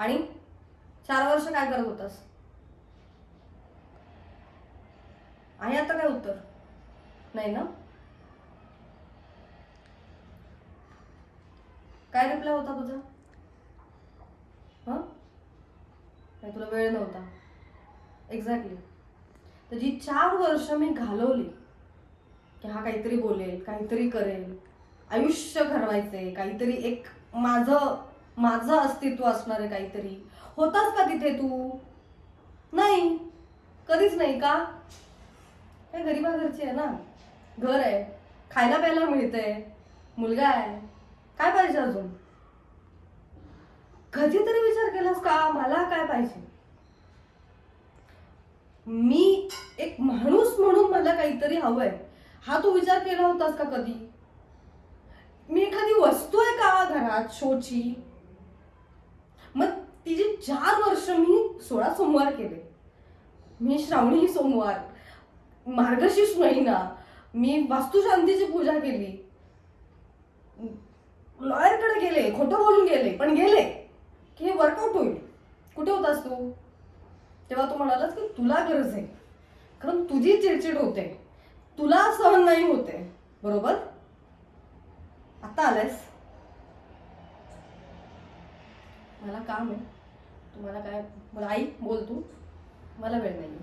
आणि 4 वर्ष काय करत होतास? आहे आता काय उत्तर? नाही ना? काय रिप्लाय होता तुझा? नाही, तुला वेळ नव्हता. एक्झॅक्टली. तर जी 4 वर्ष मी घालवली की हा काहीतरी बोलेल, काहीतरी करेल, आयुष्य घडवायचे, काहीतरी एक माझं माझं अस्तित्व असणारे काहीतरी, होतास का तिथे तू? नाही, कधीच नाही. का? काय गरिबा घरची आहे ना, घर आहे, खायला प्यायला मिळतंय, मुलगा आहे, काय पाहिजे अजून? कधीतरी विचार केलास का मला काय पाहिजे? मी एक माणूस म्हणून मला काहीतरी हवंय, हा तू विचार केला होतास का कधी? मी एखादी वस्तू आहे का घरात शोची? मग तिची 4 वर्ष मी 16 सोमवार केले, मी श्रावणी सोमवार, मार्गशीर्ष महिना, मी वास्तुशांतीची पूजा केली, लॉयरकडे गेले, खोटं बोलून गेले, पण गेले की हे वर्कआउट होईल. कुठे होतास तू तेव्हा? तू म्हणालास की तुला गरज आहे, कारण तुझी चिडचिड होते, तुला सहन नाही होते, बरोबर? आता आलायस. मला काम आहे. तुम्हाला काय? मला आई बोल तू, मला वेळ नाही.